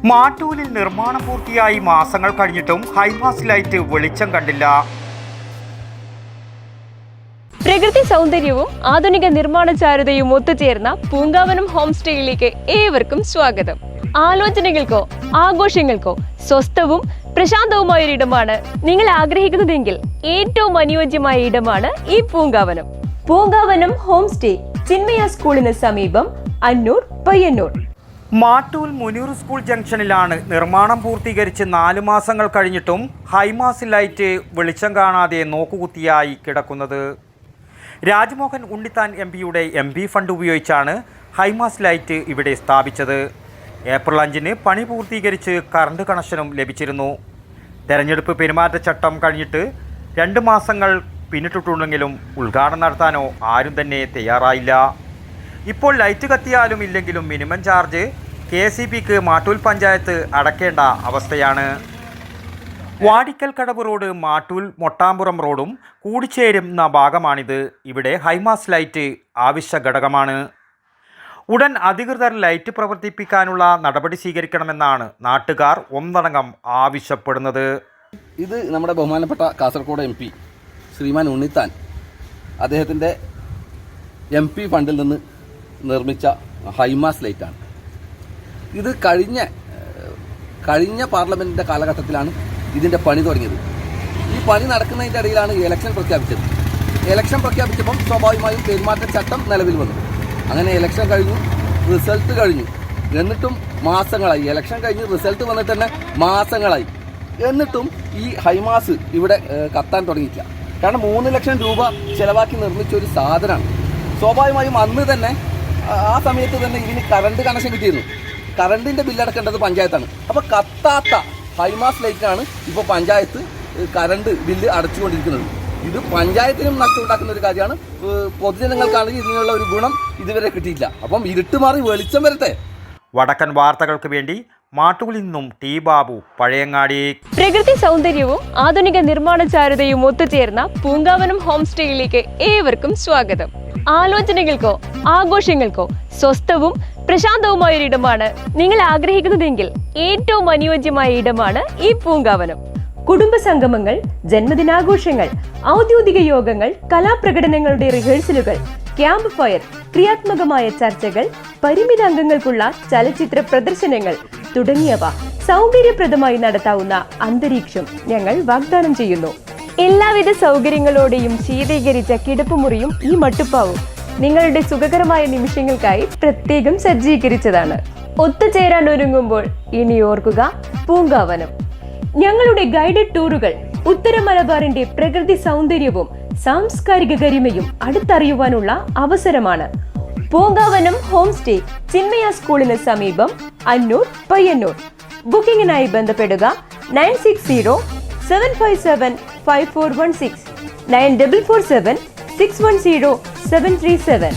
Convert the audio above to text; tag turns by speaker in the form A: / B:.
A: മാട്ടൂലിൽ നിർമ്മാണം പൂർത്തിയായി മാസങ്ങൾ കഴിഞ്ഞിട്ടും ഹൈമാസ് ലൈറ്റ് വെളിച്ചം കണ്ടില്ല.
B: പ്രകൃതി സൗന്ദര്യവും ആധുനിക നിർമ്മാണ ചാരുതയും ഒത്തുചേർന്ന പൂങ്കാവനം ഹോം സ്റ്റേയിലേക്ക് ഏവർക്കും സ്വാഗതം. ആലോചനകൾക്കോ ആഘോഷങ്ങൾക്കോ സ്വസ്ഥവും പ്രശാന്തവുമായ ഒരിടമാണ് നിങ്ങൾ ആഗ്രഹിക്കുന്നതെങ്കിൽ ഏറ്റവും അനുയോജ്യമായ ഇടമാണ് ഈ പൂങ്കാവനം. പൂങ്കാവനം ഹോം സ്റ്റേ ചിന്മയ സ്കൂളിന് സമീപം, അന്നൂർ, പയ്യന്നൂർ.
A: മാട്ടൂൽ മുനീർ സ്കൂൾ ജംഗ്ഷനിലാണ് നിർമ്മാണം പൂർത്തീകരിച്ച് 4 മാസങ്ങൾ കഴിഞ്ഞിട്ടും ഹൈമാസ് ലൈറ്റ് വെളിച്ചം കാണാതെ നോക്കുകുത്തിയായി കിടക്കുന്നത്. രാജ്മോഹൻ ഉണ്ണിത്താൻ MP-യുടെ MP ഫണ്ട് ഉപയോഗിച്ചാണ് ഹൈമാസ് ലൈറ്റ് ഇവിടെ സ്ഥാപിച്ചത്. ഏപ്രിൽ 5-ന് പണി പൂർത്തീകരിച്ച് കറണ്ട് കണക്ഷനും ലഭിച്ചിരുന്നു. തെരഞ്ഞെടുപ്പ് പെരുമാറ്റച്ചട്ടം കഴിഞ്ഞിട്ട് 2 മാസങ്ങൾ പിന്നിട്ടിട്ടുണ്ടെങ്കിലും ഉദ്ഘാടനം നടത്താനോ ആരും തന്നെ തയ്യാറായില്ല. ഇപ്പോൾ ലൈറ്റ് കത്തിയാലും ഇല്ലെങ്കിലും മിനിമം ചാർജ് KSEBക്ക് മാട്ടൂൽ പഞ്ചായത്ത് അടയ്ക്കേണ്ട അവസ്ഥയാണ്. വാടിക്കൽ കടവ് റോഡ് മാട്ടൂൽ മൊട്ടാമ്പുറം റോഡും കൂടിച്ചേരുന്ന ഭാഗമാണിത്. ഇവിടെ ഹൈമാസ് ലൈറ്റ് ആവശ്യ ഘടകമാണ്. ഉടൻ അധികൃതർ ലൈറ്റ് പ്രവർത്തിപ്പിക്കാനുള്ള നടപടി സ്വീകരിക്കണമെന്നാണ് നാട്ടുകാർ ഒന്നടങ്കം ആവശ്യപ്പെടുന്നത്.
C: ഇത് നമ്മുടെ ബഹുമാനപ്പെട്ട കാസർഗോഡ് MP ശ്രീമാൻ ഉണ്ണിത്താൻ അദ്ദേഹത്തിൻ്റെ MP ഫണ്ടിൽ നിന്ന് നിർമ്മിച്ച ഹൈമാസ് ലൈറ്റാണ്. ഇത് കഴിഞ്ഞ പാർലമെൻറ്റിൻ്റെ കാലഘട്ടത്തിലാണ് ഇതിൻ്റെ പണി തുടങ്ങിയത്. ഈ പണി നടക്കുന്നതിൻ്റെ ഇടയിലാണ് ഇലക്ഷൻ പ്രഖ്യാപിച്ചത്. ഇലക്ഷൻ പ്രഖ്യാപിച്ചപ്പം സ്വാഭാവികമായും പെരുമാറ്റച്ചട്ടം നിലവിൽ വന്നു. അങ്ങനെ ഇലക്ഷൻ കഴിഞ്ഞു, റിസൾട്ട് കഴിഞ്ഞു, എന്നിട്ടും മാസങ്ങളായി. ഇലക്ഷൻ കഴിഞ്ഞ് റിസൾട്ട് വന്നിട്ട് തന്നെ മാസങ്ങളായി. എന്നിട്ടും ഈ ഹൈമാസ് ഇവിടെ കത്താൻ തുടങ്ങിയില്ല. കാരണം 3 ലക്ഷം രൂപ ചിലവാക്കി നിർമ്മിച്ച ഒരു സാധനമാണ്. സ്വാഭാവികമായും അന്ന് തന്നെ ആ സമയത്ത് തന്നെ ഇതിന് കറണ്ട് കണക്ഷൻ കിട്ടിയിരുന്നു. കറണ്ടിൻ്റെ ബില്ലടക്കേണ്ടത് പഞ്ചായത്താണ്. അപ്പോൾ കത്താത്ത ഹൈമാസ് ലൈറ്റിനാണ് ഇപ്പോൾ പഞ്ചായത്ത് കറണ്ട് ബില്ല് അടച്ചുകൊണ്ടിരിക്കുന്നത്. ഇത് പഞ്ചായത്തിനും നഷ്ടമുണ്ടാക്കുന്ന ഒരു കാര്യമാണ്. പൊതുജനങ്ങൾക്കാണെങ്കിൽ ഇതിനുള്ള ഒരു ഗുണം ഇതുവരെ കിട്ടിയില്ല. അപ്പം ഇരുട്ട് മാറി വെളിച്ചം വരട്ടെ.
A: വടക്കൻ വാർത്തകൾക്ക് വേണ്ടി മാട്ടൂലിൽ നിന്നും T. ബാബു, പഴയങ്ങാടി.
B: പ്രകൃതി സൗന്ദര്യവും ആധുനിക നിർമ്മാണ ചാരുതയും ഒത്തുചേർന്ന പൂങ്കാവനം ഹോം സ്റ്റേയിലേക്ക് ഏവർക്കും സ്വാഗതം. ആലോചനകൾക്കോ ആഘോഷങ്ങൾക്കോ സ്വസ്ഥവും പ്രശാന്തവുമായ ഒരിടമാണ് നിങ്ങൾ ആഗ്രഹിക്കുന്നതെങ്കിൽ ഏറ്റവും അനുയോജ്യമായ ഇടമാണ് ഈ പൂങ്കാവനം. കുടുംബ സംഗമങ്ങൾ, ജന്മദിനാഘോഷങ്ങൾ, ഔദ്യോഗിക യോഗങ്ങൾ, കലാപ്രകടനങ്ങളുടെ റിഹേഴ്സലുകൾ, ക്യാമ്പ് ഫയർ, ക്രിയാത്മകമായ ചർച്ചകൾ, പരിമിത അംഗങ്ങൾക്കുള്ള ചലച്ചിത്ര പ്രദർശനങ്ങൾ തുടങ്ങിയവ സൗകര്യപ്രദമായി നടത്താവുന്ന അന്തരീക്ഷം ഞങ്ങൾ വാഗ്ദാനം ചെയ്യുന്നു. എല്ലാവിധ സൗകര്യങ്ങളോടെയും ശീതീകരിച്ച കിടപ്പുമുറിയും ഈ മട്ടുപ്പാവും നിങ്ങളുടെ സുഖകരമായ നിമിഷങ്ങൾക്കായി പ്രത്യേകം സജ്ജീകരിച്ചതാണ്. ഒത്തുചേരാൻ ഒരുങ്ങുമ്പോൾ ഇനി ഓർക്കുക പൂങ്കാവനം. ഞങ്ങളുടെ ഗൈഡഡ് ടൂറുകൾ ഉത്തര മലബാറിന്റെ പ്രകൃതി സൗന്ദര്യവും സാംസ്കാരിക ഗരിമയും അടുത്തറിയുവാനുള്ള അവസരമാണ്. പൂങ്കാവനം ഹോം സ്റ്റേ ചിന്മയ സ്കൂളിന് സമീപം, അന്നൂർ, പയ്യന്നൂർ. ബുക്കിംഗിനായി ബന്ധപ്പെടുക 9607575416 9447610737.